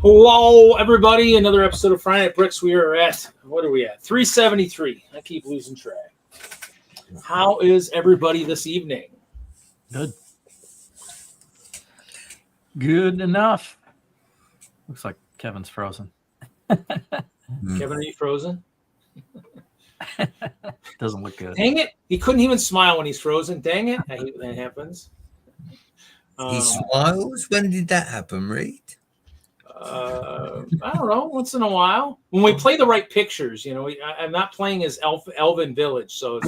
Hello, everybody. Another episode of Friday at Bricks. We are at, what are we at? 373. I keep losing track. How is everybody this evening? Good. Good enough. Looks like Kevin's frozen. Kevin, are you frozen? Doesn't look good. Dang it. He couldn't even smile when he's frozen. Dang it. I hate when that happens. He smiles? When did that happen, Reed? I don't know. Once in a while. When we play the right pictures, you know, I'm not playing as Elven Village, so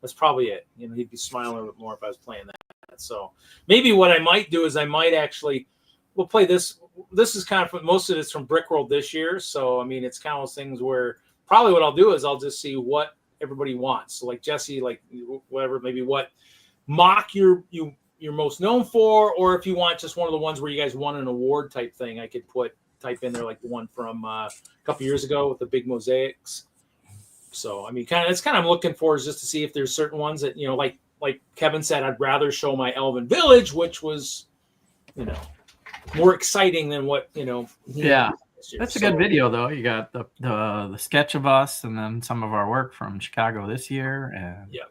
that's probably it. You know, he'd be smiling a bit more if I was playing that. So maybe what I might do is I might actually, we'll play this. This is kind of, most of it's from Brickworld this year. So, I mean, it's kind of those things where probably what I'll do is I'll just see what everybody wants. So like Jesse, like whatever, maybe what mock you're most known for, or if you want just one of the ones where you guys won an award type thing, I could type in there like the one from a couple years ago with the big mosaics. So, I mean, that's kind of I'm looking for is just to see if there's certain ones that, you know, like Kevin said, I'd rather show my Elven Village, which was, you know, more exciting than what, you know. Yeah. That's a good video, though. You got the sketch of us and then some of our work from Chicago this year. And yeah.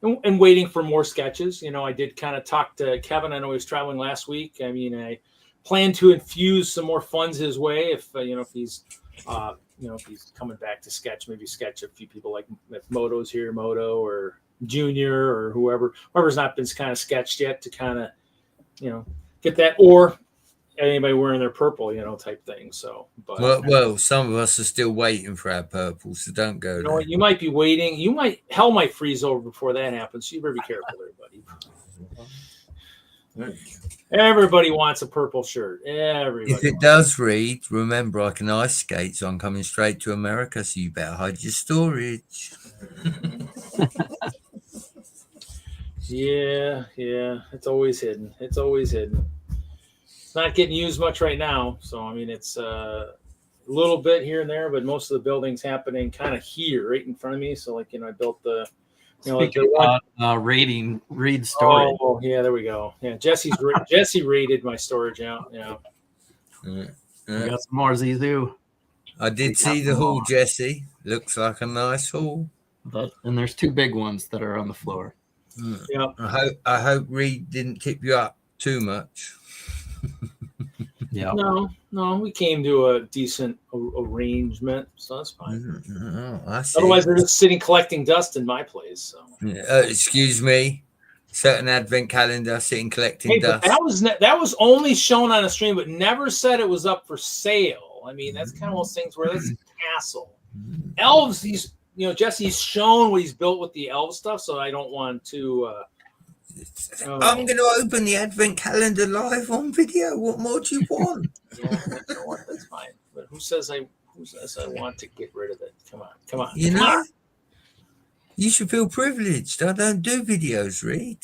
And waiting for more sketches. You know, I did kind of talk to Kevin. I know he was traveling last week. I mean, I plan to infuse some more funds his way if he's coming back to sketch, maybe sketch a few people like if Moto's here, Moto or Junior or whoever's not been kind of sketched yet to kind of, you know, get that, or anybody wearing their purple, you know, type thing. So, but well, some of us are still waiting for our purple, so don't go. You know, you might be waiting. Hell might freeze over before that happens. So you better be careful, everybody. Everybody wants a purple shirt. Everybody. If it does read, remember I can ice skate, so I'm coming straight to America. So you better hide your storage. Yeah, it's always hidden. It's not getting used much right now, so I mean it's a little bit here and there, but most of the building's happening kind of here, right in front of me. So like, you know, I built the, you know, speaking about rating Reed storage. Oh yeah, there we go. Yeah, Jesse rated my storage out. Yeah, we got some more Zizu. I did see the haul, Jesse. Looks like a nice haul. And there's two big ones that are on the floor. Yeah. I hope Reed didn't tip you up too much. Yeah. No, we came to a decent arrangement, so that's fine. Otherwise, they're just sitting collecting dust in my place. So. Excuse me, certain advent calendar sitting collecting dust. That was only shown on a stream, but never said it was up for sale. I mean, that's kind of those things where that's a hassle. Elves, Jesse's shown what he's built with the elf stuff, so I don't want to. I'm going to open the advent calendar live on video. What more do you want? Yeah, that's fine. But who says I want to get rid of it? Come on. You should feel privileged. I don't do videos, Reed.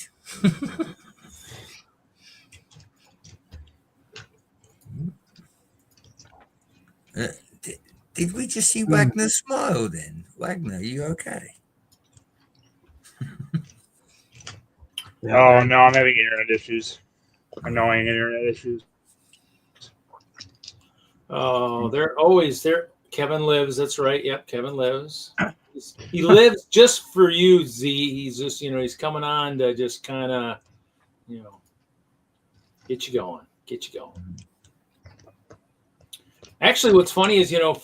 Did we just see Wagner smile then? Wagner, are you okay? Oh, no, I'm having internet issues. Annoying internet issues. Oh, they're always there. Kevin lives. That's right. Yep, Kevin lives. He lives just for you, Z. He's just, he's coming on to just kind of, get you going. Actually, what's funny is, with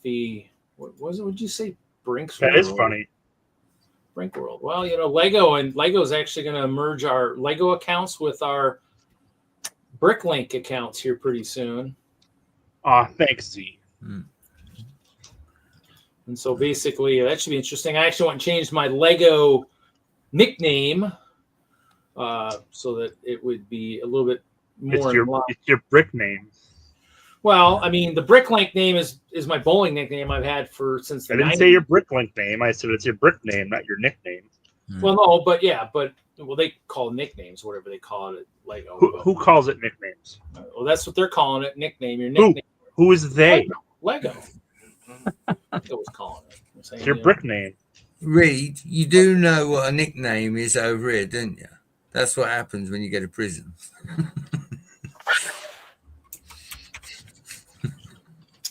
the, what was it? Would you say Brinks? That is funny. Brink World. Well, Lego's actually going to merge our Lego accounts with our Bricklink accounts here pretty soon. Thanks, Z. And so basically, that should be interesting. I actually went and changed my Lego nickname so that it would be a little bit more. It's your brick name. Well, I mean, the Bricklink name is my bowling nickname I've had since the 90s. I didn't say your Bricklink name. I said it's your brick name, not your nickname. Well, no, but they call nicknames, whatever they call it at Lego. Who calls it nicknames? Well, that's what they're calling it, nickname. Your nickname. Who is they? Lego. Lego was calling it. It's your brick name. Reed, you do know what a nickname is over here, don't you? That's what happens when you go to prison.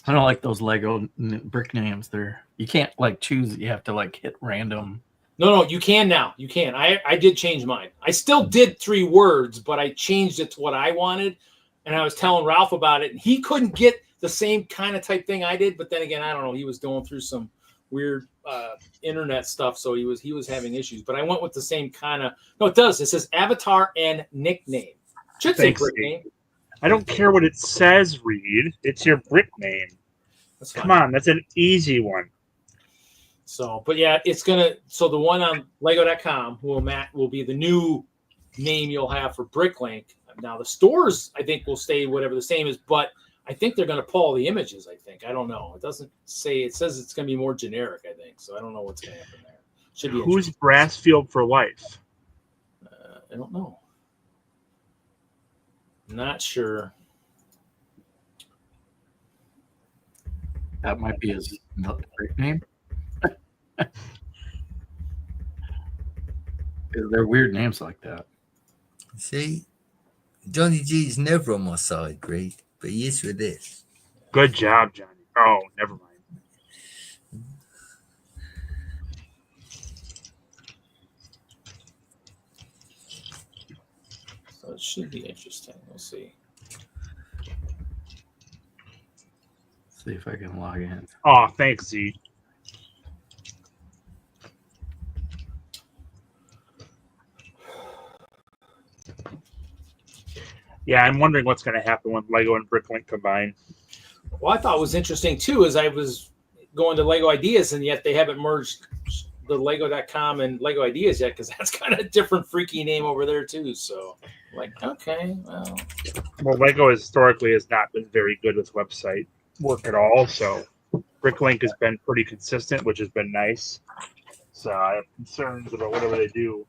I don't like those Lego brick names. You can't like choose. You have to like hit random. No, you can now. You can. I did change mine. I still did 3 words, but I changed it to what I wanted. And I was telling Ralph about it, and he couldn't get the same kind of type thing I did. But then again, I don't know. He was going through some weird internet stuff, so he was having issues. But I went with the same kind of. No, it does. It says avatar and nickname. Should say brick name. I don't care what it says, Reed. It's your brick name. Come on, that's an easy one. So, but yeah, it's gonna. So the one on Lego.com will be the new name you'll have for Bricklink. Now the stores, I think, will stay whatever the same is, but I think they're going to pull all the images. I think. I don't know. It doesn't say. It says it's going to be more generic. I think. So I don't know what's going to happen there. Should be. Who's Brassfield for life? I don't know. Not sure. That might be his brick name. They're weird names like that. See, Johnny G's never on my side, Greg, but he is with this. Good job, Johnny. Oh, never mind. So it should be interesting. We'll see. See if I can log in. Oh, thanks, Z. Yeah, I'm wondering what's going to happen when Lego and Bricklink combine. Well, I thought was interesting too is I was going to Lego Ideas, and yet they haven't merged the Lego.com and Lego Ideas yet, because that's kind of a different freaky name over there too. So, like, okay, Well, Lego historically has not been very good with website work at all, so Bricklink has been pretty consistent, which has been nice. So I have concerns about whatever they do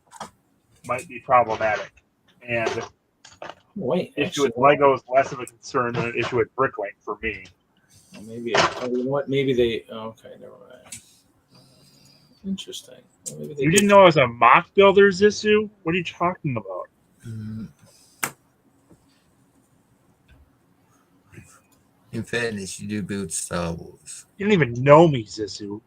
might be problematic. And wait, issue with Lego is less of a concern than an issue with Bricklink for me. Well, maybe you know what? Maybe they. Okay, never mind. Interesting. Well, maybe You didn't know I was a mock builder, Zissou? What are you talking about? In fairness, you do build Star Wars. You don't even know me, Zissou.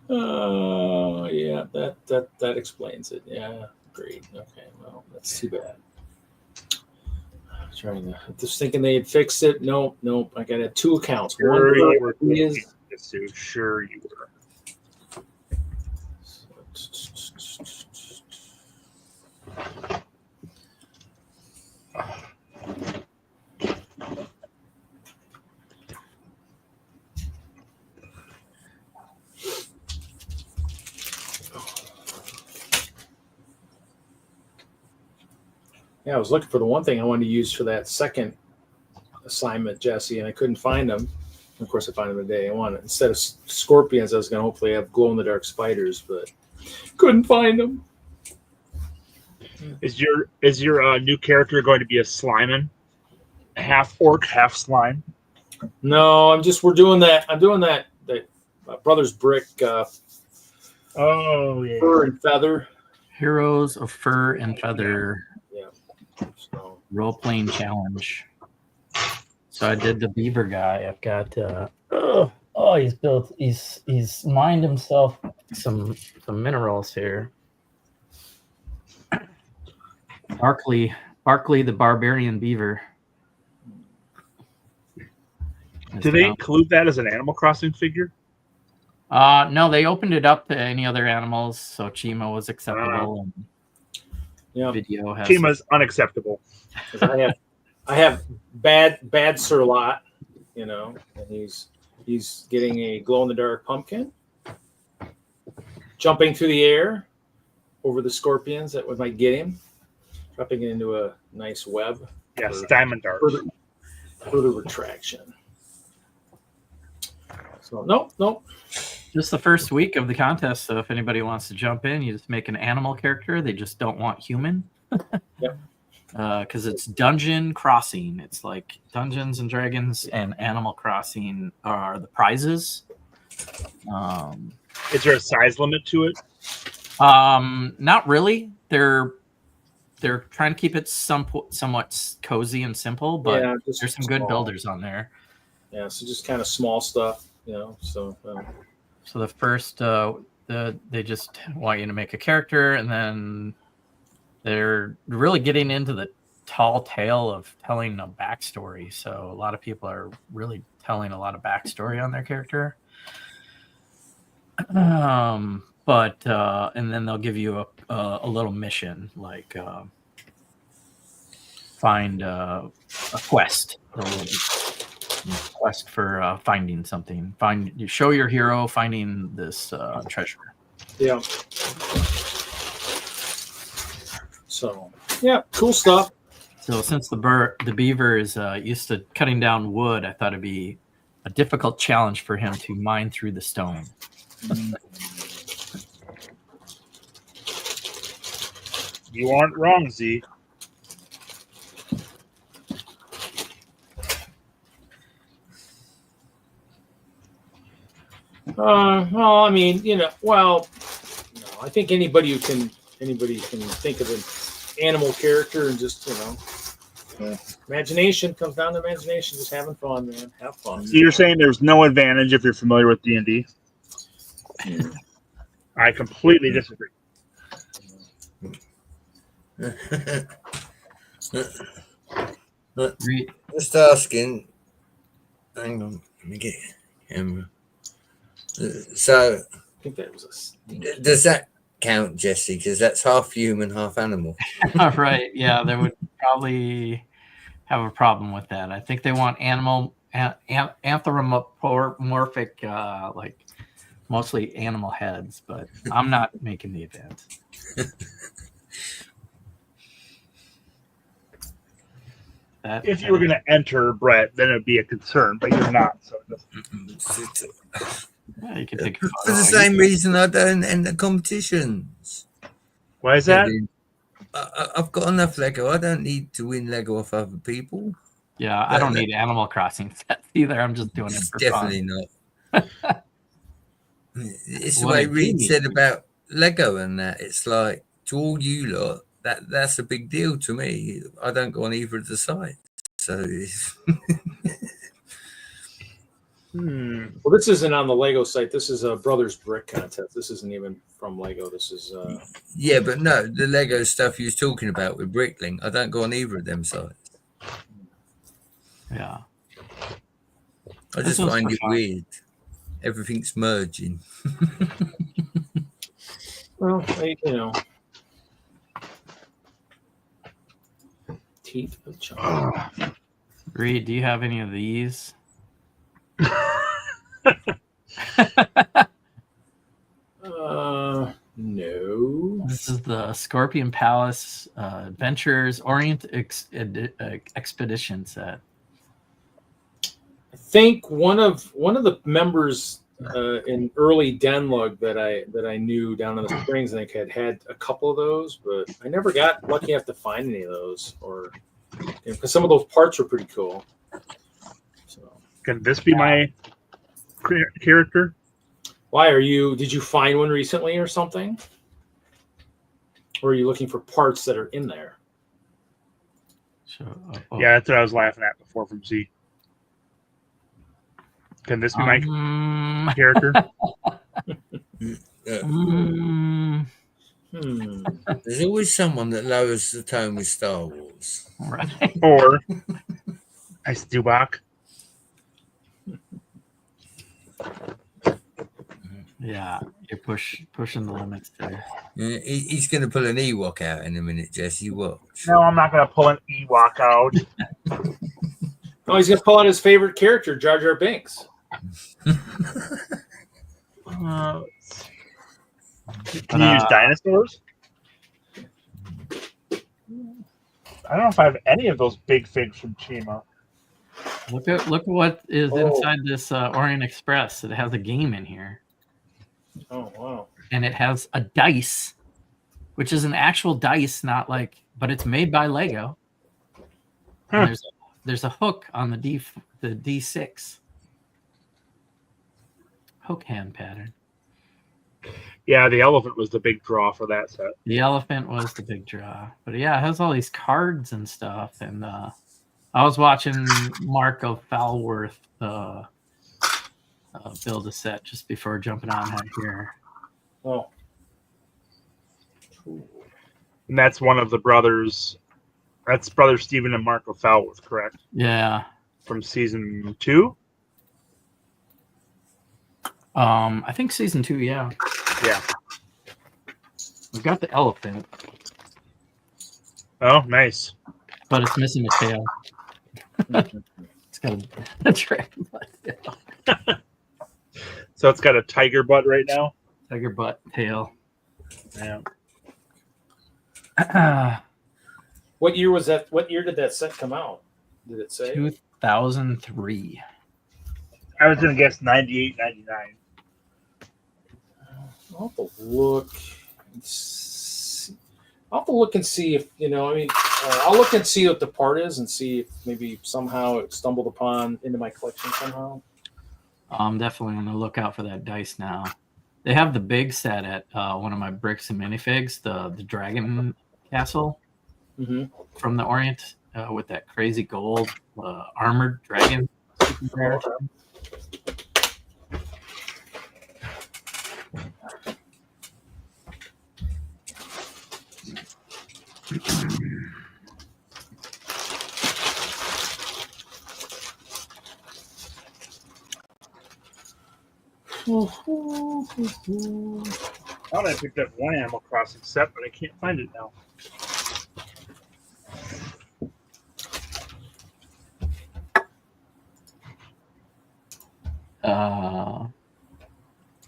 Oh, yeah, that explains it. Yeah, great. Okay, well, that's too bad. Just thinking they had fixed it. Nope. I got 2 accounts. Sure One you were is Zissou. Sure you were. Yeah, I was looking for the one thing I wanted to use for that second assignment, Jesse, and I couldn't find them. Of course, I found them today. I wanted, instead of scorpions, I was going to hopefully have glow-in-the-dark spiders, but couldn't find them. Is your new character going to be a Sliman? Half orc, half slime? No, we're doing that. I'm doing that Brothers Brick Oh, yeah. Fur and Feather. Heroes of Fur and Feather. Yeah. So. Role-playing challenge. So I did the beaver guy. I've got he's mined himself some minerals here. Barkley the barbarian beaver. Do they include that as an Animal Crossing figure? No, they opened it up to any other animals, so Chima was acceptable. Yeah, video has Chima's unacceptable. I have bad Sir Lot, and he's getting a glow-in-the-dark pumpkin, jumping through the air over the scorpions that might get him, dropping it into a nice web. Yes, diamond dark. Further retraction. So nope. Just the first week of the contest, so if anybody wants to jump in, you just make an animal character. They just don't want human. Yep. Because it's Dungeon Crossing. It's like Dungeons and Dragons and Animal Crossing are the prizes. Is there a size limit to it? Not really. They're trying to keep it somewhat cozy and simple, but Yeah, there's just some good small. builders on there. Yeah, so just kind of small stuff, So So the first, they just want you to make a character, and then they're really getting into the tall tale of telling a backstory. So a lot of people are really telling a lot of backstory on their character. But and then they'll give you a little mission, like find a quest. Quest for finding something. Show your hero finding this treasure. yeah. So yeah, cool stuff. So since the beaver is used to cutting down wood, I thought it'd be a difficult challenge for him to mine through the stone. You aren't wrong, Z. Well, I mean, I think anybody can think of an animal character and just, imagination comes down to imagination, just having fun, man. Have fun. So you're saying there's no advantage if you're familiar with D&D? I completely disagree. Just asking. Hang on, let me get camera. So, I think that was does that count, Jesse? Because that's half human, half animal. Right? Yeah, they would probably have a problem with that. I think they want anthropomorphic, like mostly animal heads. But I'm not making the event. If you were going to enter, Brett, then it would be a concern, but you're not. So it doesn't. Yeah, you can take For the same reason I don't enter competitions. Why is that? I've got enough Lego. I don't need to win Lego off other people. Yeah, I don't need Animal Crossing sets either. I'm just doing it for definitely fun. Not. It's the way Reed said about Lego and that. It's like, to all you lot, that's a big deal to me. I don't go on either of the sites. So Well, this isn't on the Lego site. This is a Brothers Brick contest. This isn't even from Lego. This is yeah, but no, the Lego stuff you was talking about with Bricklink, I don't go on either of them sites. Yeah. I just find it weird. Everything's merging. well, teeth of chocolate. Reed, do you have any of these? No. This is the Scorpion Palace Adventures Orient Expedition set. I think one of the members in early Denlug that I knew down in the Springs, I think had a couple of those, but I never got lucky enough to find any of those, or because some of those parts were pretty cool. So, can this be my character? Why did you find one recently or something? Or are you looking for parts that are in there? So, yeah, that's what I was laughing at before from Z. Can this be my character? There's always someone that lowers the tone with Star Wars. Right. Or Ice Dubak. Yeah, you're pushing the limits there. He's going to pull an Ewok out in a minute, Jesse. Watch. No, I'm not going to pull an Ewok out. Oh, he's going to pull out his favorite character, Jar Jar Binks. Can you use dinosaurs? I don't know if I have any of those big figs from Chima. Look at what is inside this Orient Express. It has a game in here. Oh, wow. And it has a dice, which is an actual dice, but it's made by Lego. Huh. There's a hook on the D6. hook hand pattern. Yeah, the elephant was the big draw for that set. The elephant was the big draw. But yeah, it has all these cards and stuff. And I was watching Marco Falworth build a set just before jumping on here. Oh. Cool. And that's one of the brothers. That's brother Stephen and Marco Falworth, correct? Yeah. From season 2? I think season 2, yeah. Yeah. We've got the elephant. Oh, nice. But it's missing a tail. It's got a dragon butt tail. So it's got a tiger butt right now? Tiger butt tail. Yeah. What year was that? What year did that set come out? Did it say? 2003. I was going to guess 98, 99. I'll have to look. I'll have to look and see if, I'll look and see what the part is and see if maybe somehow it stumbled upon into my collection somehow. I'm definitely on the lookout for that dice now. They have the big set at one of my bricks and minifigs, the dragon castle from the Orient with that crazy gold armored dragon. I thought I picked up one Animal Crossing set, but I can't find it now.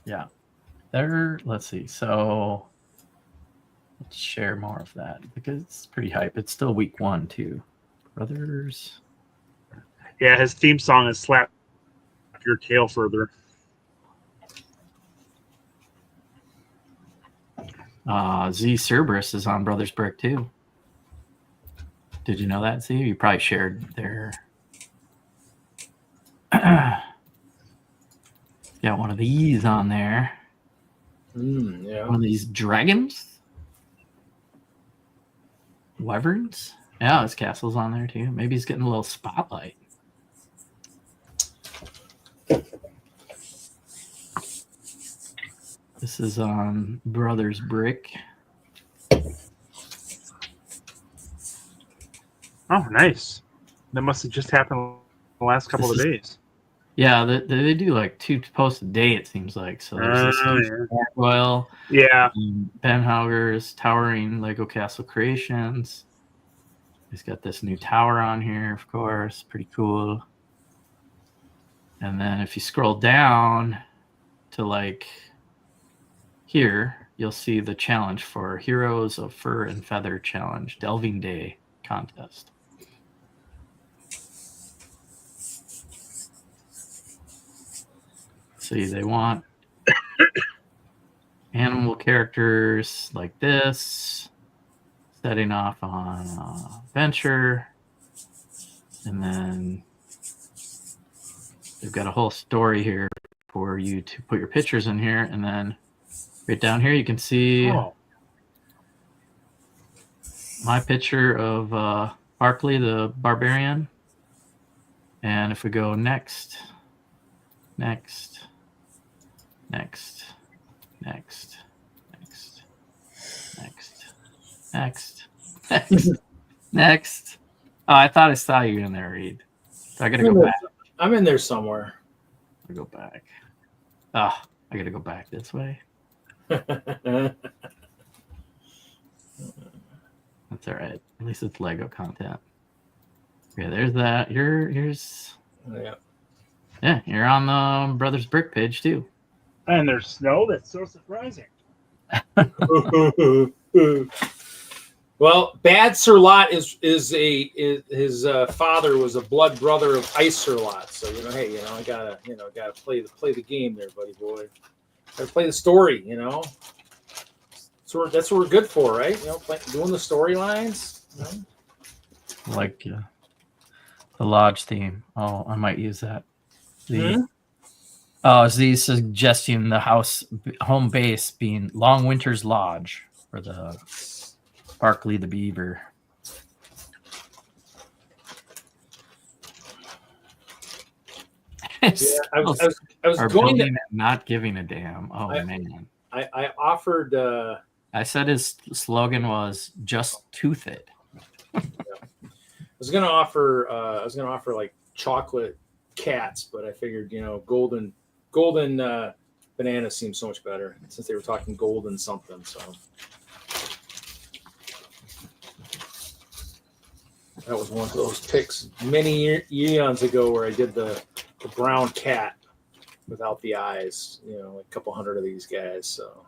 Yeah. There, let's see. So let's share more of that because it's pretty hype. It's still week 1 too. Brothers. Yeah, his theme song is Slap Your Tail Further. Z Cerberus is on Brothers Brick too. Did you know that, Z? You probably shared their got one of these on there. Yeah. One of these dragons? Wyverns? Yeah, his castle's on there too. Maybe he's getting a little spotlight. This is on Brothers Brick. Oh, nice. That must have just happened the last couple of days. Yeah, they do like 2 posts a day, it seems like. So there's this Gargoyle, Ben Hauger's Towering Lego Castle Creations. He's got this new tower on here, of course. Pretty cool. And then if you scroll down to like here, you'll see the challenge for Heroes of Fur and Feather Challenge Delving Day contest. See, they want animal characters like this, setting off on Venture, and then they've got a whole story here for you to put your pictures in here, and then right down here you can see my picture of Barkley the Barbarian, and if we go next, next, next, next, next, next, next, next, next. Oh, I thought I saw you in there, Reed. So I gotta go back. I'm in there somewhere. I go back. Ah, I gotta go back this way. That's all right. At least it's Lego content. Okay, there's that. Here's yeah, you're on the Brothers Brick page too. And there's snow. That's so surprising. Well, Bad Sir Lot is his father was a blood brother of Ice Sir Lot. So hey, I gotta play the game there, buddy boy. Gotta play the story, So that's what we're good for, right? Doing the storylines. Like the lodge theme. Oh, I might use that. Oh, Z suggesting the home base being Long Winter's Lodge for the Barkley the Beaver. Yeah, I was going to not giving a damn. Oh man. I offered I said his slogan was just tooth it. I was gonna offer like chocolate cats, but I figured, golden banana seems so much better since they were talking golden something. So that was one of those picks many eons ago where I did the brown cat without the eyes, like a couple hundred of these guys. So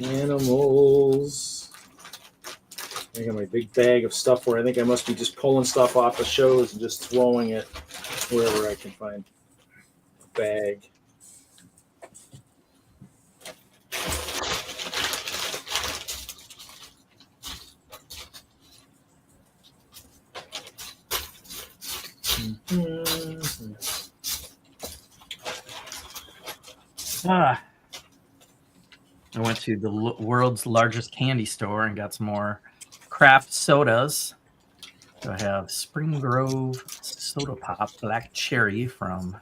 animals. I got my big bag of stuff where I think I must be just pulling stuff off of shows and just throwing it wherever I can find a bag. I went to the world's largest candy store and got some more craft sodas. So I have Spring Grove Soda Pop Black Cherry from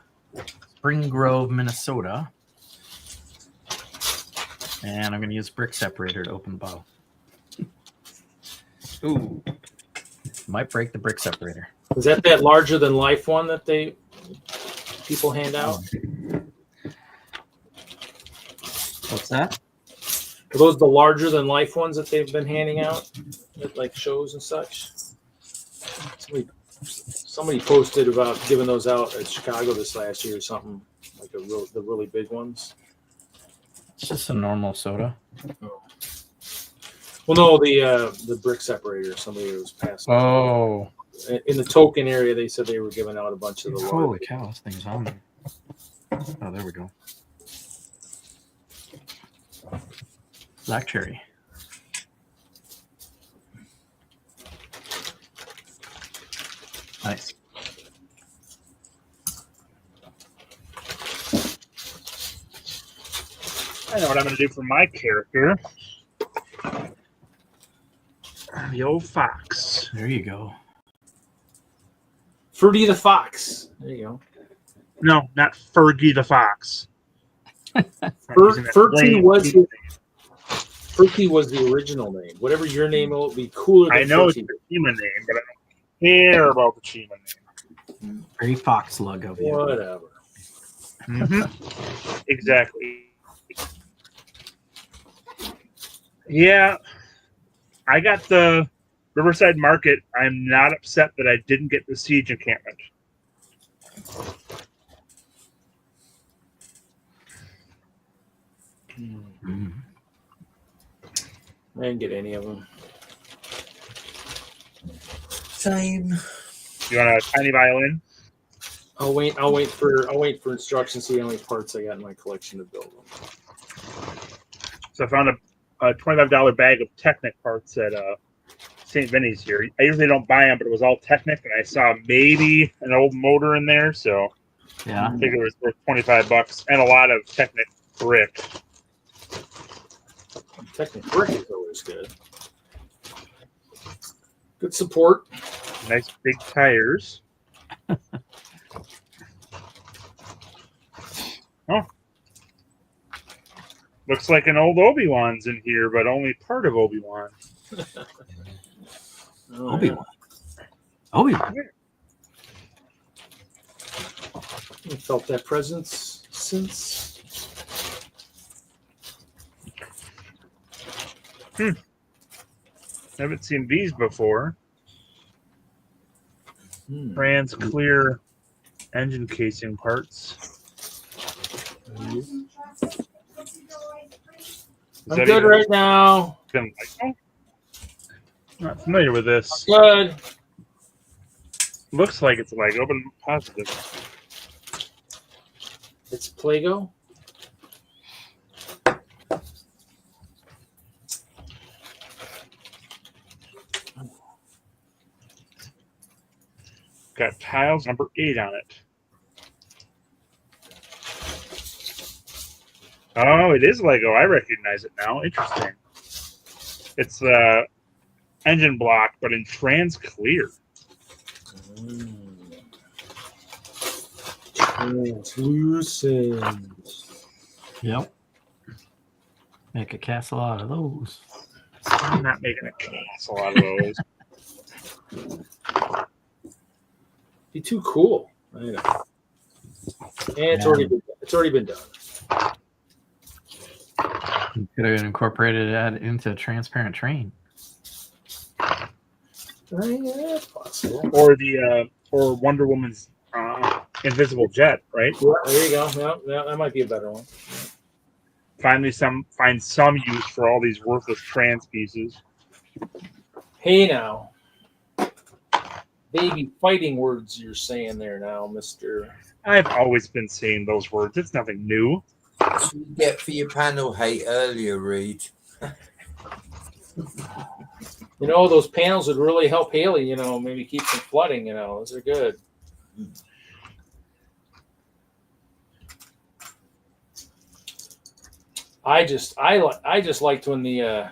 Spring Grove, Minnesota. And I'm going to use brick separator to open the bottle. Ooh. Might break the brick separator. Is that larger than life one that people hand out? What's that? Are those the larger than life ones that they've been handing out at like shows and such? Somebody posted about giving those out at Chicago this last year or something, like the really big ones. It's just a normal soda. Oh. Well, no, the brick separator. Somebody was passing. Oh. In the token area, they said they were giving out a bunch of the. Holy cow! This thing's on there. Oh, there we go. Black cherry. Nice. I know what I'm going to do for my character. The old fox. There you go. Fergie the Fox. There you go. No, not Fergie the Fox. Fergie was the original name. Whatever your name will be cooler than I know Fergie. it's the human name, but I don't care about the human name. Very fox lug of you. Whatever. Mm-hmm. Exactly. Yeah, I got the Riverside Market. I'm not upset that I didn't get the Siege encampment. Mm. I didn't get any of them. Same. You want a tiny violin? I'll wait for instructions. See how many parts I got in my collection to build them. So I found a $25 bag of Technic parts at St. Vinny's here. I usually don't buy them, but it was all Technic, and I saw maybe an old motor in there, so Yeah. I figured it was worth $25 and a lot of Technic brick. Technic brick is always good. Good support. Nice big tires. Oh. Looks like an old Obi-Wan's in here, but only part of Obi-Wan. Obi-Wan. Obi-Wan. I felt that presence since. Haven't seen these before. Trans clear engine casing parts. I'm good right now. Not familiar with this. Good. Looks like it's like open positive. It's Play-Doh. tiles, number 8 on it. Oh, it is Lego. I recognize it now. Interesting. It's engine block, but in trans clear. Translucent. Yep. Make a castle out of those. I'm not making a castle out of those. Be too cool. I know. And it's already been done. You could have incorporated that into a transparent train. Yeah, possible. Or the or Wonder Woman's invisible jet, right? Yeah, there you go. Yeah, that might be a better one. Find some use for all these worthless trans pieces. Hey now. Baby fighting words you're saying there now, Mr. I've always been saying those words. It's nothing new. What should you get for your panel hate earlier, Reed? You know, those panels would really help Haley, you know, maybe keep from flooding, you know. Those are good. I just liked when the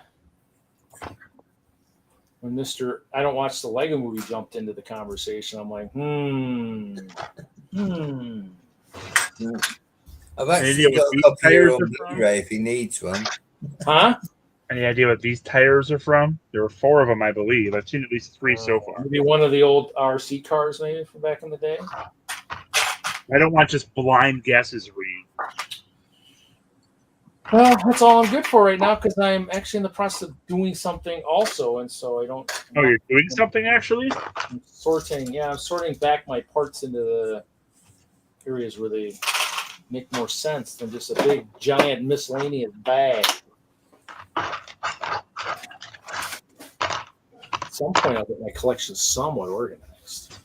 when Mr. I don't watch the Lego movie jumped into the conversation. I'm like, I've actually got a copy here on Blu-ray if he needs one. Huh? Any idea what these tires are from? There were 4 of them, I believe. I've seen at least 3 so far. Maybe one of the old RC cars, maybe from back in the day. I don't want just blind guesses, Reed. Well, that's all I'm good for right now because I'm actually in the process of doing something also, and so I don't. Oh, you're doing something actually? I'm sorting. Yeah, I'm sorting back my parts into the areas where they make more sense than just a big giant miscellaneous bag. At some point, I'll get my collection somewhat organized.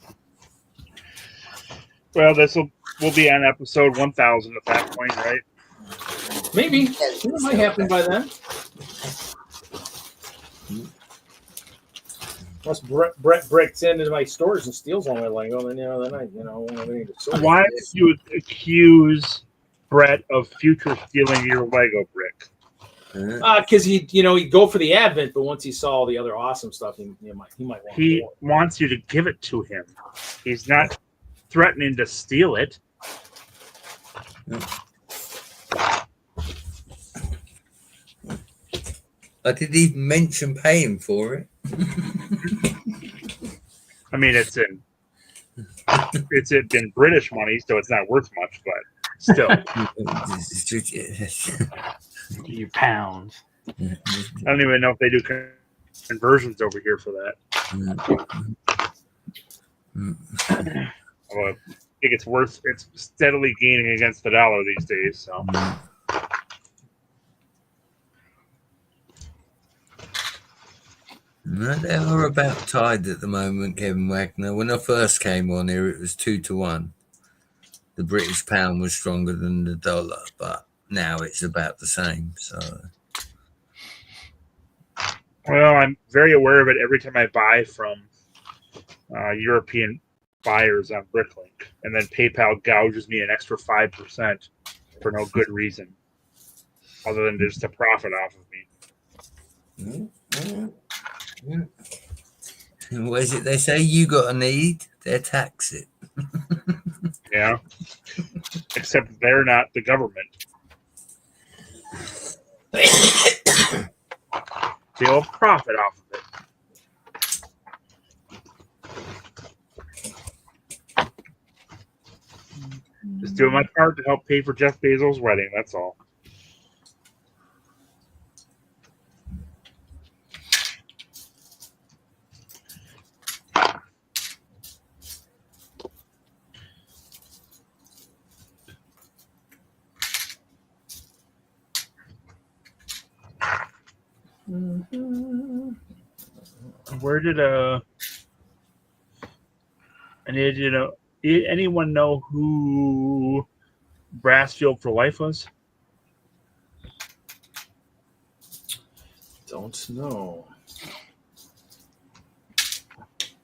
Well, we'll be on episode 1000 at that point, right? Maybe. It might happen by then. Once Brett breaks into my stores and steals all my Lego, then I won't have any to sort. Why did you accuse Brett of future stealing your Lego brick? Because he'd go for the Advent, but once he saw all the other awesome stuff, he might want. He more. wants you to give it to him. He's not threatening to steal it. I didn't even mention paying for it. I mean, it's in British money, so it's not worth much, but still. You pounds. I don't even know if they do conversions over here for that. Well, I think it's steadily gaining against the dollar these days. So. They are about tied at the moment, Kevin Wagner. When I first came on here, it was 2-1. The British pound was stronger than the dollar, but now it's about the same. So, well, I'm very aware of it every time I buy from European buyers on Bricklink, and then PayPal gouges me an extra 5% for no good reason, other than just to profit off of me. What is it they say? You got a need, they tax it. Yeah. Except they're not the government. They'll profit off of it. Just doing my part to help pay for Jeff Bezos' wedding, that's all. Where did anyone know who Brassfield for Life was? Don't know.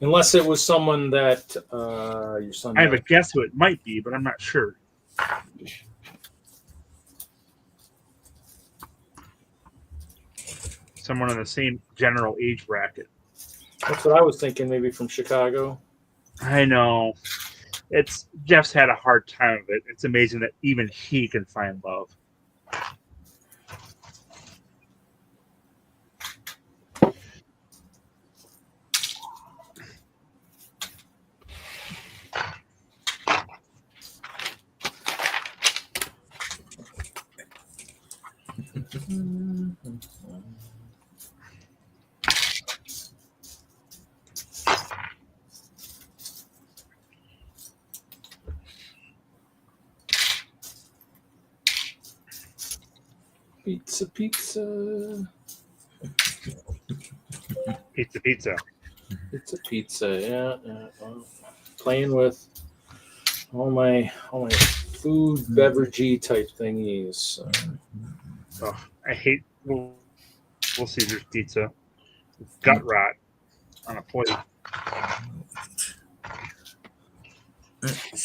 Unless it was someone that your son. I have a guess who it might be, but I'm not sure. Someone in the same general age bracket. That's what I was thinking, maybe from Chicago. I know. Jeff's had a hard time of it. It's amazing that even he can find love. Pizza. Pizza. Yeah. Playing with all my food, beveragey type thingies. I hate Little Caesars pizza. Gut rot on a plate.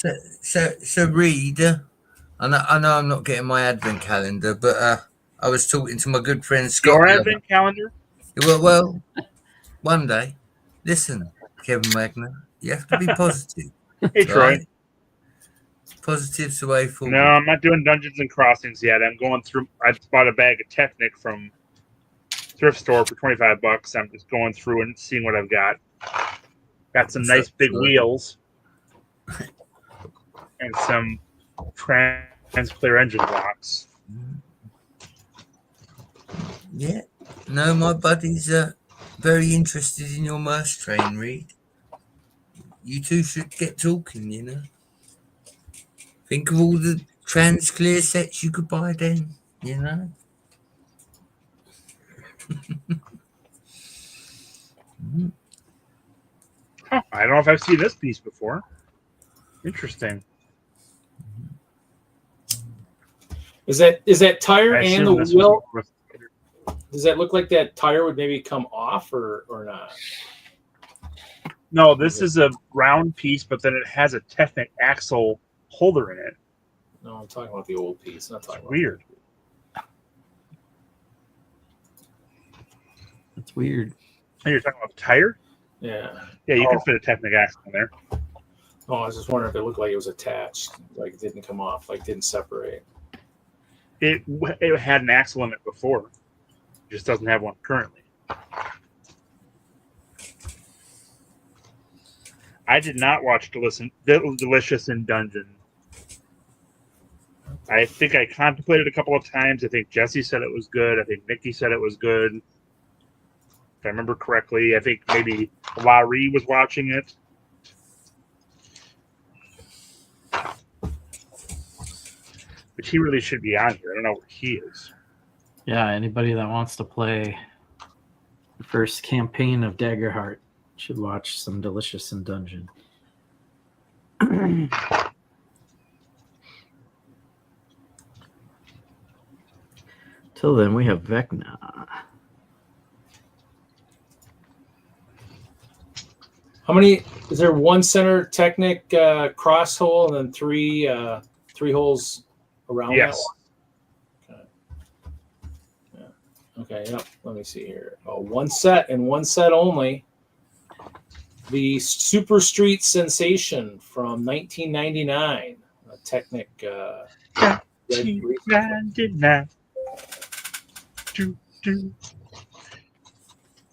So Reed, I know I'm not getting my advent calendar, but I was talking to my good friend Scott. Your advent calendar? Well, one day. Listen, Kevin Wagner, you have to be positive. Hey, Troy. Right? Positive's the way forward. No, I'm not doing Dungeons and Crossings yet. I'm going through. I bought a bag of Technic from thrift store for $25. I'm just going through and seeing what I've got. Got some nice big wheels and some trans-clear engine blocks. Yeah. No, my buddies are very interested in your Merce train, Reed. You two should get talking, you know. Think of all the trans-clear sets you could buy then, you know. Huh, I don't know if I've seen this piece before. Interesting. Is that tire I and assume the this wheel? was- Does that look like that tire would maybe come off or not? No, this is a round piece, but then it has a Technic axle holder in it. No, I'm talking about the old piece. Not talking about Weird. That's weird. And you're talking about the tire? Yeah. Yeah, you can fit a Technic axle in there. Oh, I was just wondering if it looked like it was attached, like it didn't come off, like didn't separate. It had an axle in it before. It just doesn't have one currently. I did not watch Delicious in Dungeon. I think I contemplated a couple of times. I think Jesse said it was good. I think Nikki said it was good. If I remember correctly, I think maybe Larry was watching it. But he really should be on here. I don't know where he is. Yeah, anybody that wants to play the first campaign of Daggerheart should watch some Delicious in Dungeon. Till then, we have Vecna. How many? Is there one center Technic cross hole and then three holes around Yes. that one? Okay. Yeah. Okay. Yep. Let me see here. Oh, one set and one set only. The Super Street Sensation from 1999. A Technic. 1999.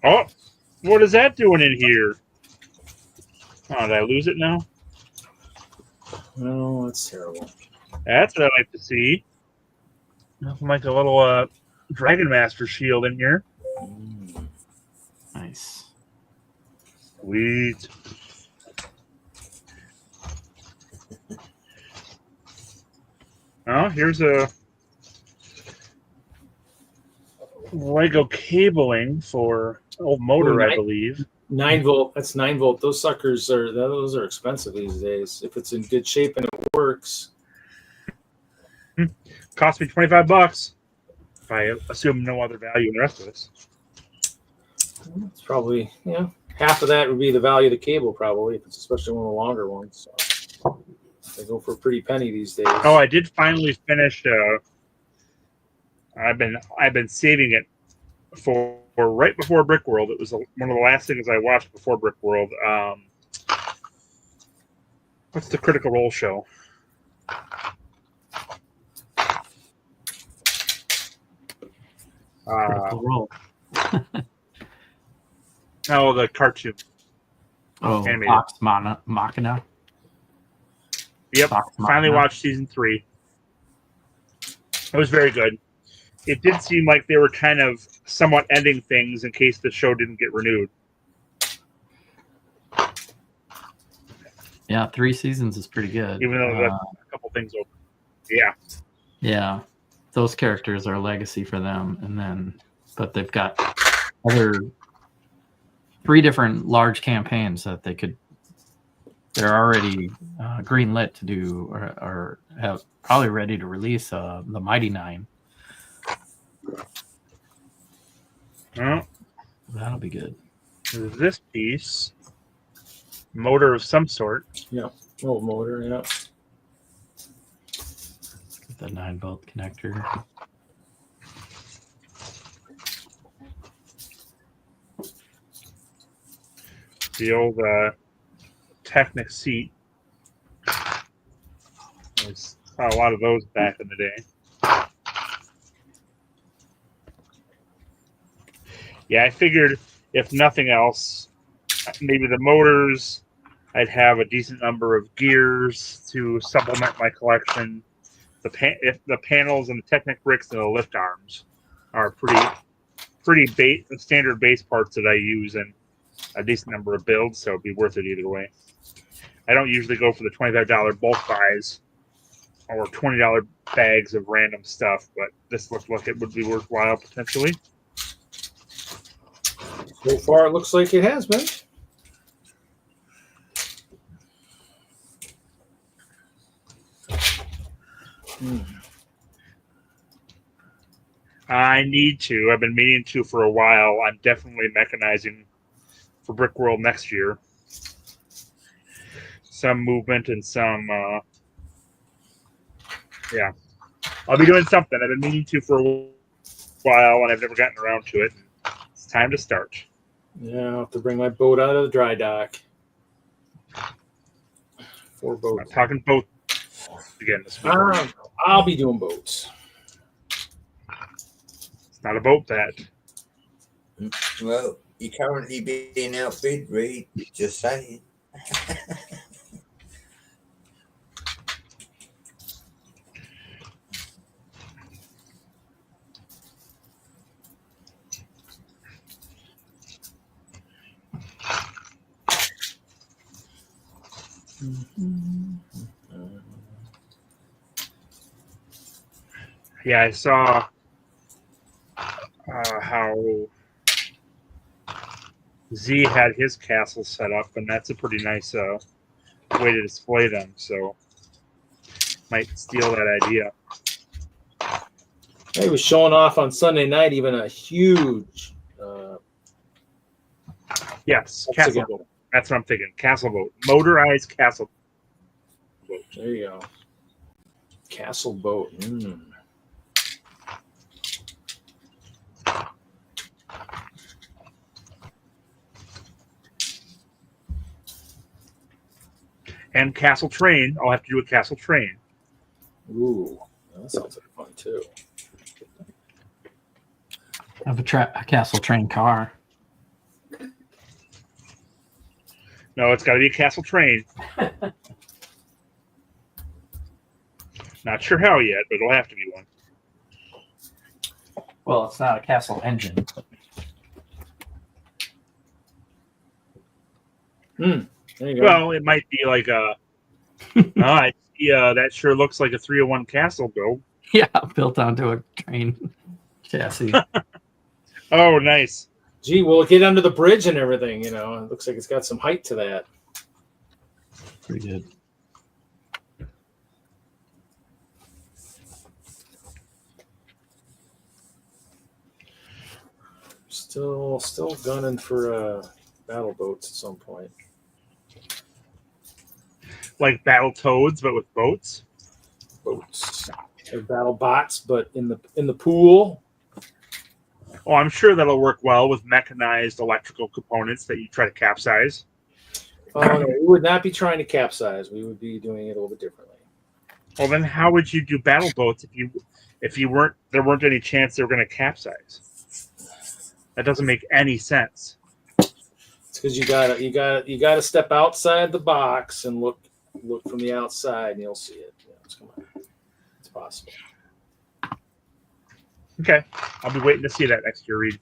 Oh, what is that doing in here? Oh, did I lose it now? No, that's terrible. That's what I like to see. Nothing like a little Dragon Master shield in here. Nice. Sweet. Oh, here's a Lego cabling for old motor, I believe. 9 volt. That's 9 volt. Those suckers are expensive these days. If it's in good shape and it works. Cost me $25. If I assume no other value in the rest of this. It's probably half of that would be the value of the cable, probably, if it's especially one of the longer ones. So they go for a pretty penny these days. Oh, I did finally finish. I've been saving it for right before Brickworld. It was one of the last things I watched before Brickworld. What's the Critical Role show? Critical Role. No, the cartoon. Oh, animated. Vox Machina. Yep, Vox finally Machina. watched season 3. It was very good. It did seem like they were kind of somewhat ending things in case the show didn't get renewed. Yeah, 3 seasons is pretty good. Even though that's a couple things over. Yeah. Yeah, those characters are a legacy for them, but they've got 3 different large campaigns that they're already greenlit to do, or have probably ready to release the Mighty Nine. Well, That'll be good. this piece, motor of some sort. Yeah, old motor. Yeah. Get the 9-volt connector. The old Technic seat. I saw a lot of those back in the day. Yeah, I figured if nothing else, maybe the motors, I'd have a decent number of gears to supplement my collection. If the panels and the Technic bricks and the lift arms are pretty standard base parts that I use in a decent number of builds, so it'd be worth it either way. I don't usually go for the $25 bulk buys or $20 bags of random stuff, but this looked like it would be worthwhile potentially. So far, it looks like it has been. I need to. I've been meaning to for a while. I'm definitely mechanizing for Brickworld next year. Some movement and some, yeah. I'll be doing something. I've been meaning to for a while, and I've never gotten around to it. It's time to start. Yeah, I'll have to bring my boat out of the dry dock. 4 boats. I'm talking boat again this week. I'll be doing boats. It's not about that. Well, you're currently being outbid, Reed. Just saying. Yeah, I saw how Z had his castle set up, and that's a pretty nice way to display them. So, might steal that idea. He was showing off on Sunday night, even a huge. Yes, castle boat. That's what I'm thinking. Castle boat, motorized castle boat. There you go. Castle boat. And castle train. I'll have to do a castle train. Ooh, that sounds like fun too. Have a castle train car. No, it's got to be a castle train. Not sure how yet, but it'll have to be one. Well, it's not a castle engine. There you go. Well, it might be like a. I see. That sure looks like a 301 castle build. Yeah, built onto a train chassis. Oh, nice. Gee, will it get under the bridge and everything? You know, it looks like it's got some height to that. Pretty good. Still gunning for battle boats at some point. Like battle toads, but with boats. Boats. Or battle bots, but in the pool. Oh, I'm sure that'll work well with mechanized electrical components that you try to capsize. Oh no, we would not be trying to capsize. We would be doing it a little bit differently. Well, then how would you do battle boats if you weren't there weren't any chance they were going to capsize? That doesn't make any sense. It's because you gotta step outside the box and look from the outside, and you'll see it. Yeah, come on, it's possible. Okay, I'll be waiting to see that next year, Reed.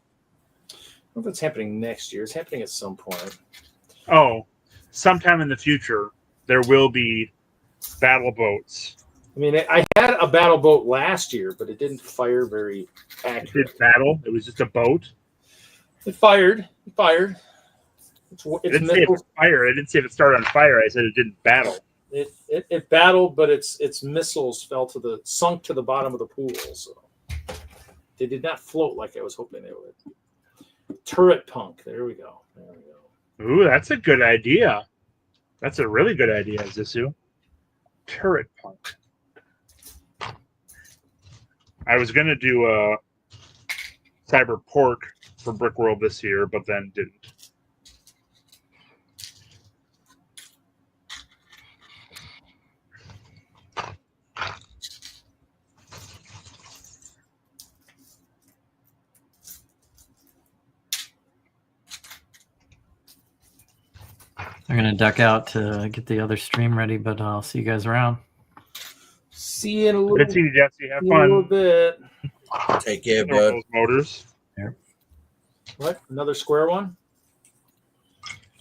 I don't know if it's happening next year. It's happening at some point. Oh, sometime in the future there will be battle boats. I mean, I had a battle boat last year, but it didn't fire very accurately. It didn't battle. It was just a boat. It fired. It's I didn't say if it fired. I didn't say if it started on fire. I said it didn't battle. It battled, but its missiles sunk to the bottom of the pool. So they did not float like I was hoping they would. Turret punk. There we go. Ooh, that's a good idea. That's a really good idea, Zissou. Turret punk. I was going to do a Cyber Pork for Brickworld this year, but then didn't. I'm going to duck out to get the other stream ready, but I'll see you guys around. See you in a little, Good to see you, Jesse. Have a little fun. bit. Take care, Those bud. motors. What? Another square one?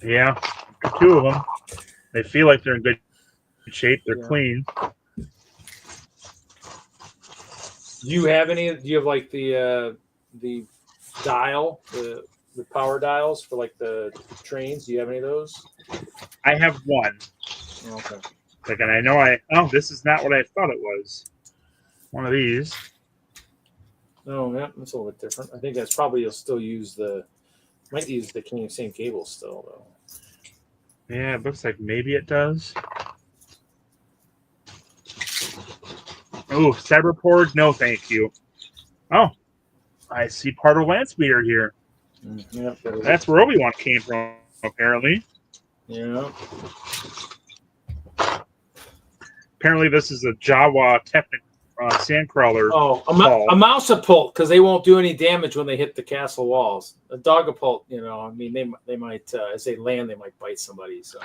Yeah, two of them. They feel like they're in good shape. They're clean. Do you have any? Do you have like the dial, the power dials for like the trains? Do you have any of those? I have one. Okay. Like, and I know this is not what I thought it was. One of these. Oh, yeah, that's a little bit different. I think that's probably you'll still use might use the same cable still though. Yeah, it looks like maybe it does. Oh, Cyberport, no thank you. Oh, I see part of Landspeeder here. Yeah, That's where Obi-Wan came from, apparently. Yeah. Apparently this is a Jawa Technic sandcrawler. Oh, a mousapult, because they won't do any damage when they hit the castle walls. A dogapult, I mean, they might, as they land, they might bite somebody. So.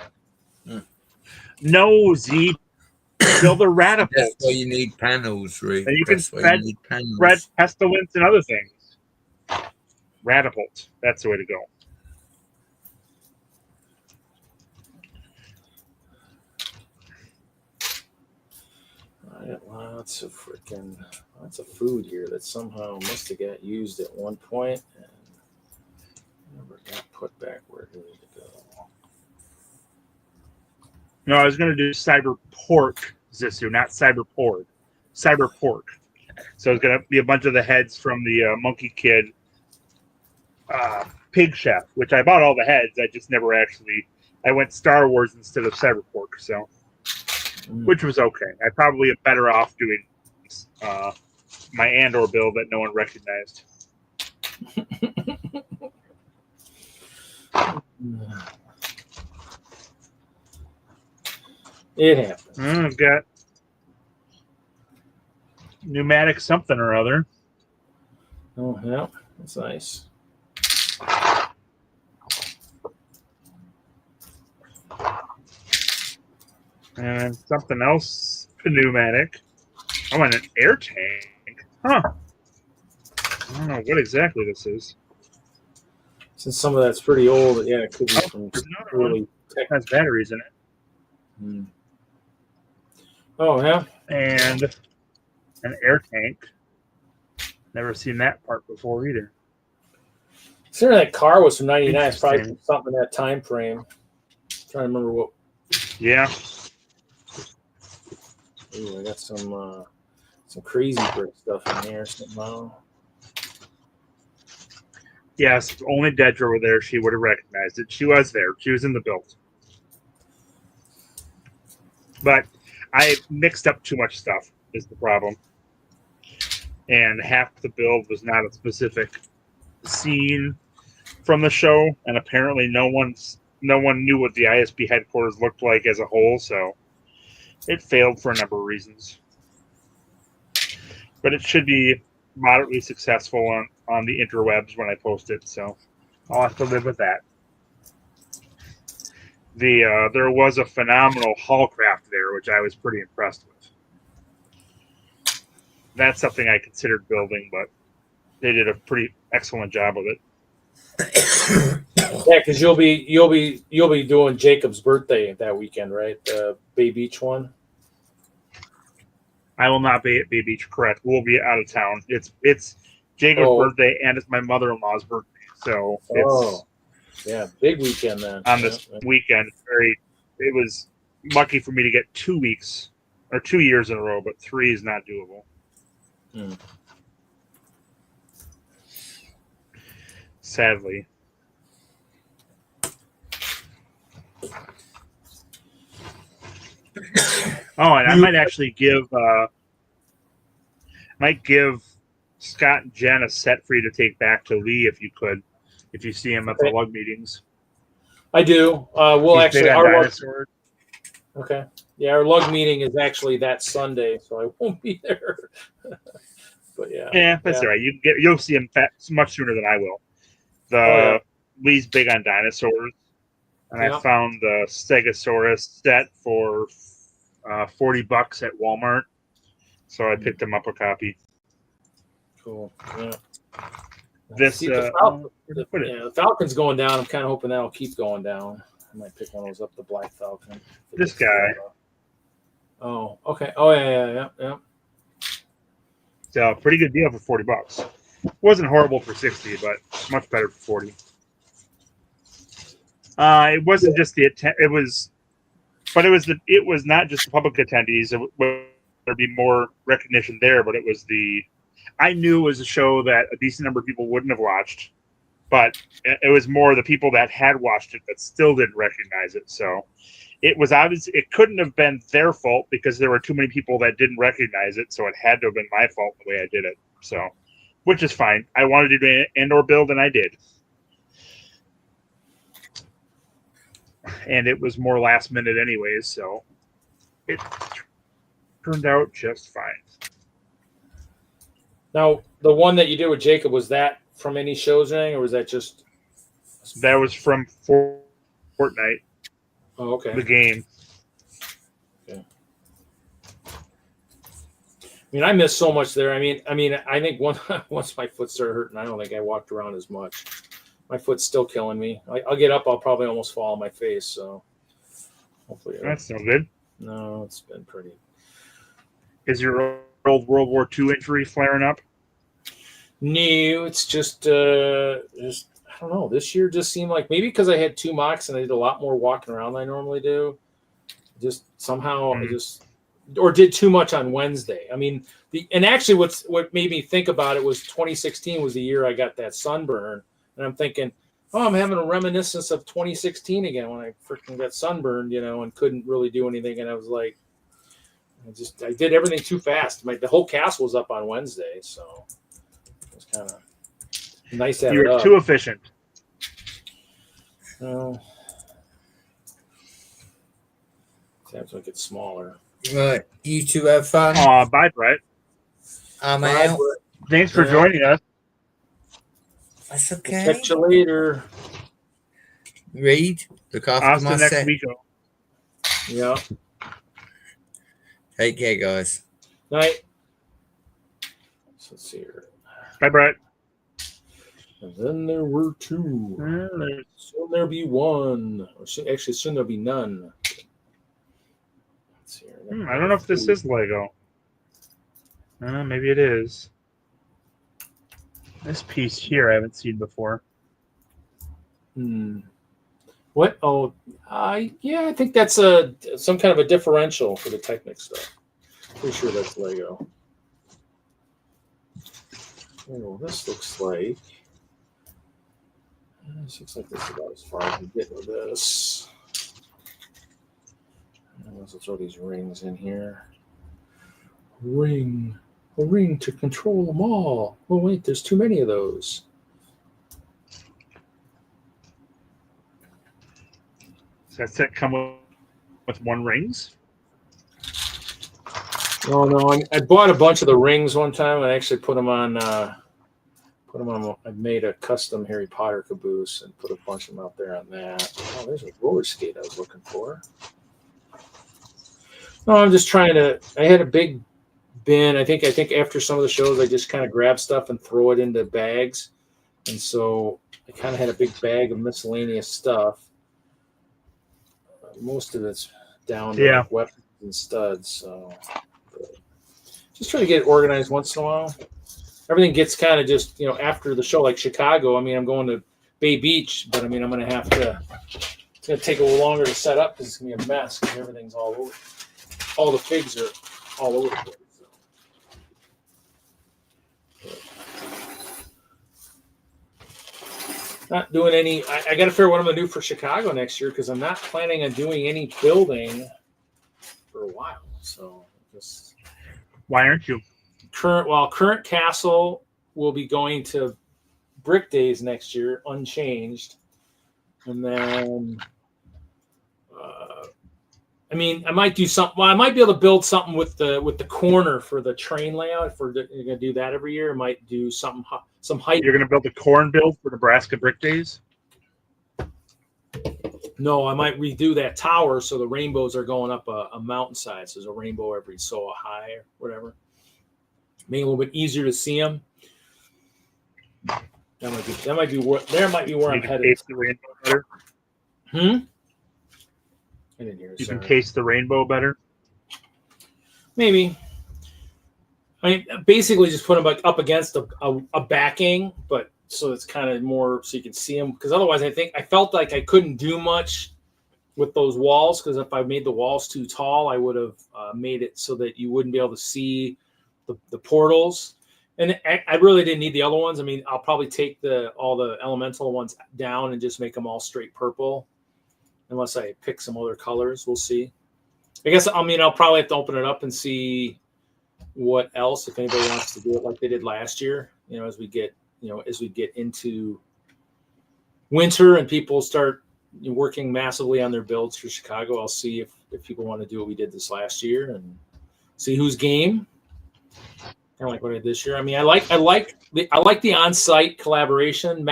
No, Z. Kill the Ratapult. That's why you need panels, Rick. And you can spread pestilence and other things. Ratapult. That's the way to go. I got lots of food here that somehow must have got used at one point and never got put back where it needed to go. No, I was going to do Cyber Pork, Zissou, not Cyber Pork. Cyber Pork. So it's going to be a bunch of the heads from the Monkey Kid Pig Chef, which I bought all the heads. I just never I went Star Wars instead of Cyber Pork, so. Which was okay. I probably am better off doing my Andor build that no one recognized. It happens. I've got pneumatic something or other. Oh, yeah. That's nice. And something else pneumatic. Oh, and an air tank. Huh. I don't know what exactly this is. Since some of that's pretty old, yeah, it could be from early tech. Has batteries in it. Oh, yeah. And an air tank. Never seen that part before either. Considering that car was from '99, it's probably something in that time frame. I'm trying to remember what. Yeah. Ooh, I got some crazy brick stuff in here somehow. Yes, if only Dedra were there, she would have recognized it. She was there. She was in the build. But I mixed up too much stuff is the problem. And half the build was not a specific scene from the show, and apparently no one knew what the ISB headquarters looked like as a whole, so it failed for a number of reasons. But it should be moderately successful on the interwebs when I post it, so I'll have to live with that. There was a phenomenal hallcraft there, which I was pretty impressed with. That's something I considered building, but they did a pretty excellent job of it. Yeah, because you'll be doing Jacob's birthday that weekend, right? The Bay Beach one. I will not be at Bay Beach, correct? We'll be out of town. It's Jacob's birthday and it's my mother-in-law's birthday, so it's big weekend then. On this weekend, it was lucky for me to get 2 weeks or 2 years in a row, but 3 is not doable. Sadly. Oh, and I might actually give Scott and Jen a set for you to take back to Lee if you could, if you see him at the lug meetings. I do. We'll He's actually big on dinosaurs. Okay. Yeah, our lug meeting is actually that Sunday, so I won't be there. But yeah, that's all right. You'll see him much sooner than I will. Lee's big on dinosaurs, and I found the Stegosaurus set for $40 at Walmart, so I picked him up a copy. Cool. Yeah. The Falcon's going down. I'm kind of hoping that'll keep going down. I might pick one of those up, the Black Falcon. This guy. Oh, okay. Oh, yeah. So pretty good deal for $40. Wasn't horrible for 60, but much better for 40. It wasn't just the it was not just the public attendees. There'd be more recognition there, but it was I knew it was a show that a decent number of people wouldn't have watched, but it was more the people that had watched it that still didn't recognize it. So it was obvious it couldn't have been their fault because there were too many people that didn't recognize it. So it had to have been my fault the way I did it. So, which is fine. I wanted to do an indoor build, and I did. And it was more last minute anyways, so it turned out just fine. Now, the one that you did with Jacob, was that from any shows or anything, or was that just... That was from Fortnite. Oh, okay. The game. Okay. I mean, I missed so much there. I mean, I think once my foot started hurting, I don't think I walked around as much. My foot's still killing me. I'll get up, I'll probably almost fall on my face. So hopefully that's no good. No, it's been pretty. Is your old World War II injury flaring up? No, it's just I don't know. This year just seemed like maybe because I had 2 MOCs and I did a lot more walking around than I normally do. Just somehow I did too much on Wednesday. I mean, and actually what made me think about it was 2016 was the year I got that sunburn. And I'm thinking, I'm having a reminiscence of 2016 again when I freaking got sunburned, and couldn't really do anything. And I was like, I did everything too fast. The whole cast was up on Wednesday, so it was kind of nice to have it up. You were too efficient. Well, seems like it's smaller. Right, you two have fun. Bye, Brett. I'm out. Thanks for joining us. That's okay. We'll catch you later. Read. Look after Hasta next myself. week. Yeah. Take care, guys. Night. So let's see here. Bye, Brett. And then there were 2. Soon there'll be 1. Or soon there'll be none. Let's see here. I don't know if this is Lego. Maybe it is. This piece here I haven't seen before. What? Oh, yeah, I think that's some kind of a differential for the Technic stuff. Pretty sure that's Lego. Oh, this looks like This looks like this is about as far as we get with this. Let's throw these rings in here. Ring. A ring to control them all. Oh, wait, there's too many of those. Does that set come with one rings? Oh, no, I bought a bunch of the rings one time. I actually put them on. I made a custom Harry Potter caboose and put a bunch of them out there on that. Oh, there's a roller skate I was looking for. No, I'm just trying to. I had a big bin. I think after some of the shows, I just kind of grab stuff and throw it into bags, and so I kind of had a big bag of miscellaneous stuff. Most of it's down to like weapons and studs. So just trying to get it organized once in a while. Everything gets kind of just, after the show, like Chicago. I mean, I'm going to Bay Beach, but I mean, I'm going to have to. It's going to take a little longer to set up because it's going to be a mess because everything's all over. All the figs are all over the place. Not doing any. I got to figure out what I'm going to do for Chicago next year because I'm not planning on doing any building for a while. So just why aren't you? Current castle will be going to Brick Days next year, unchanged, and then I mean, I might do something. Well, I might be able to build something with the corner for the train layout. If you're going to do that every year, I might do some height. You're going to build the corn build for Nebraska Brick Days? No, I might redo that tower so the rainbows are going up a mountainside. So there's a rainbow every so high or whatever. Make it a little bit easier to see them. That might be where I'm headed. The rainbow better? I didn't hear it. You can case the rainbow better? Maybe. I mean, basically just put them like up against a backing, but so it's kind of more so you can see them. Because otherwise, I felt like I couldn't do much with those walls. Because if I made the walls too tall, I would have made it so that you wouldn't be able to see the portals. And I really didn't need the other ones. I mean, I'll probably take all the elemental ones down and just make them all straight purple. Unless I pick some other colors, we'll see. I guess, I mean, I'll probably have to open it up and see what else, if anybody wants to do it like they did last year, as we get into winter and people start working massively on their builds for Chicago. I'll see if people want to do what we did this last year and see who's game. Kind of like what I did this year. I mean, I like the on-site collaboration.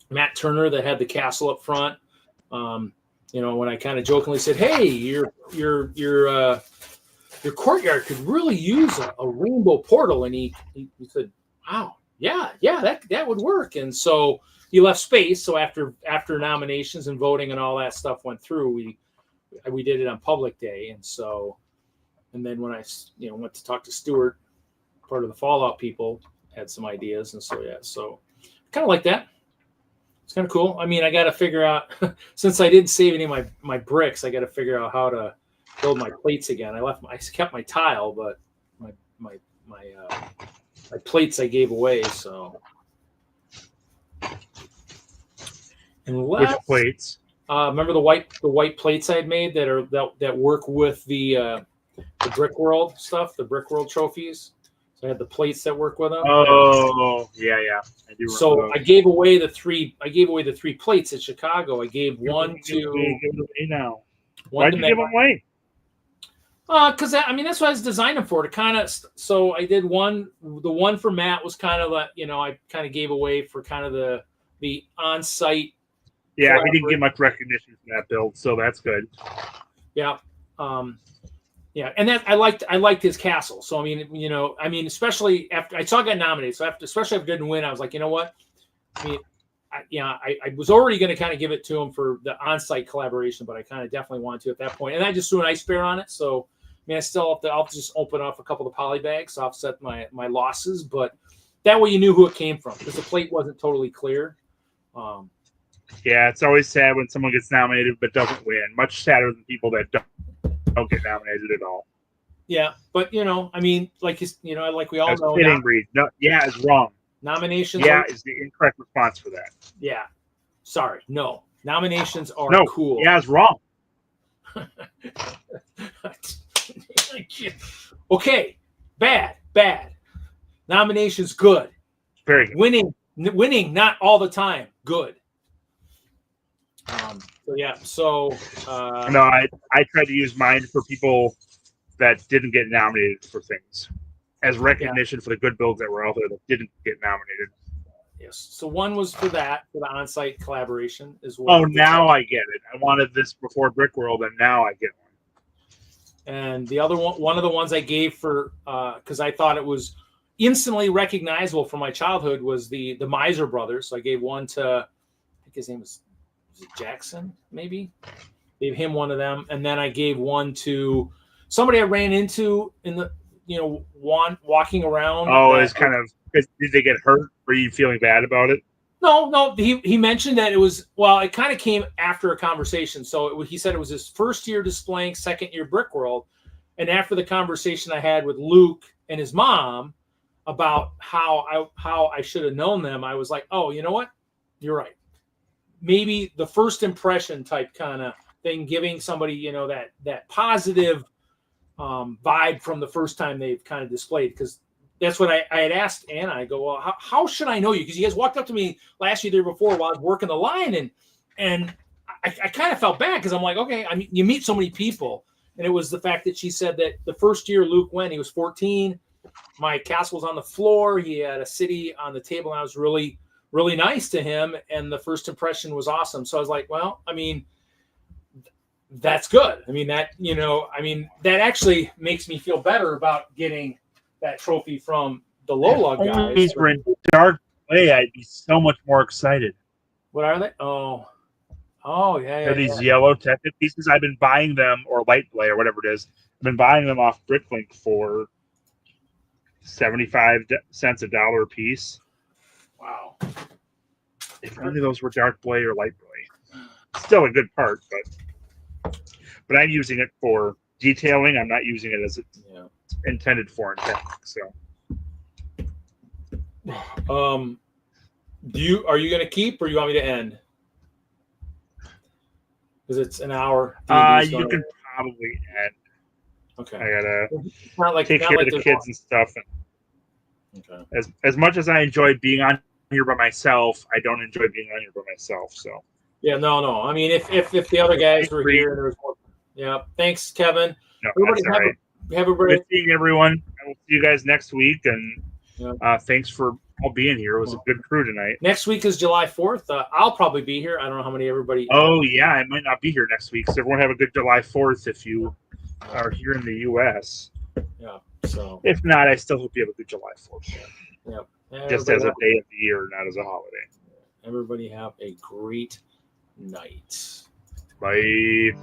Matt Turner that had the castle up front. When I kind of jokingly said, "Hey, your courtyard could really use a rainbow portal," and he said, "Wow, yeah, that would work." And so he left space. So after nominations and voting and all that stuff went through, we did it on public day. And then when I went to talk to Stuart, part of the Fallout people, had some ideas, and so kind of like that. It's kind of cool. I mean, I got to figure out, since I didn't save any of my bricks, I got to figure out how to build my plates again. I kept my tile, but my plates I gave away. So, which plates? Remember the white plates I had made that work with the Brick World stuff, the Brick World trophies. So I had the plates that work with them. Oh, yeah. I do. So I gave away the three plates at Chicago. I gave one to. Give them away now. Why'd you give them away? Because that's what I was designing them for. To kind of, so I did one. The one for Matt was kind of I kind of gave away for kind of the on-site. Yeah, he didn't get much recognition for that build, so that's good. Yeah. Yeah, and that I liked his castle. So I mean, especially after I saw I got nominated. So especially if I didn't win, I was like, you know what? I mean, I was already going to kind of give it to him for the on-site collaboration, but I kind of definitely wanted to at that point. And I just threw an ice bear on it. So I mean, I'll just open up a couple of poly bags to offset my losses, but that way you knew who it came from because the plate wasn't totally clear. Yeah, it's always sad when someone gets nominated but doesn't win. Much sadder than people that don't get nominated at all. Yeah, but I mean, like we all know, breed. No, yeah, it's wrong. Nominations. Yeah, is the incorrect response for that. Yeah. Sorry. No. Nominations are No. cool. Yeah, it's wrong. Okay. Bad. Nominations, good. Very good. Winning, not all the time, good. So yeah. So No, I tried to use mine for people that didn't get nominated for things as recognition for the good builds that were out there that didn't get nominated. yes. So one was for that, for the on-site collaboration as well. Oh, now I get it. I wanted this before Brickworld, and now I get one. And the other one of the ones I gave for because I thought it was instantly recognizable from my childhood was the Miser Brothers. So I gave one to, I think his name was it Jackson, maybe? Gave him one of them, and then I gave one to somebody I ran into in the walking around. Oh, it's kind of. Did they get hurt? Were you feeling bad about it? No. He mentioned that it was, well, it kind of came after a conversation. So he said it was his first year displaying, second year Brickworld. And after the conversation I had with Luke and his mom about how I should have known them, I was like, oh, you know what? You're right. Maybe the first impression type kind of thing, giving somebody, that positive vibe from the first time they've kind of displayed. Because that's what I had asked Anna. I go, well, how should I know you? Because you guys walked up to me last year, the year before, while I was working the line, and I kind of felt bad because I'm like, okay, you meet so many people, and it was the fact that she said that the first year Luke went, he was 14. My castle was on the floor. He had a city on the table, and I was really, really nice to him, and the first impression was awesome. So I was like, well, that's good. That actually makes me feel better about getting that trophy from the Lola guys. These were in dark play, I'd be so much more excited. What are they? Oh, yeah. They're these yellow Tetra pieces. I've been buying them, or light play, or whatever it is. I've been buying them off Bricklink for 75 cents a dollar a piece. Wow. If only those were dark play or light play. Still a good part, but I'm using it for detailing. I'm not using it as it's intended for in technique. So, are you going to keep, or you want me to end? Because it's an hour. You can probably end. Okay. I gotta take care of the kids and stuff. And okay. As much as I enjoy being on here by myself, I don't enjoy being on here by myself. So. Yeah, no. I mean, if the other guys were here, there was more. Yeah. Thanks, Kevin. No, everybody that's all right. Have a great. Good seeing everyone. I will see you guys next week, and thanks for all being here. It was a good crew tonight. Next week is July 4th. I'll probably be here. I don't know how many everybody. Oh yeah, I might not be here next week. So everyone have a good July 4th if you are here in the U.S. Yeah. So if not, I still hope you have a good July 4th. Yeah. Just as a day of the year, not as a holiday. Everybody have a great night. Bye.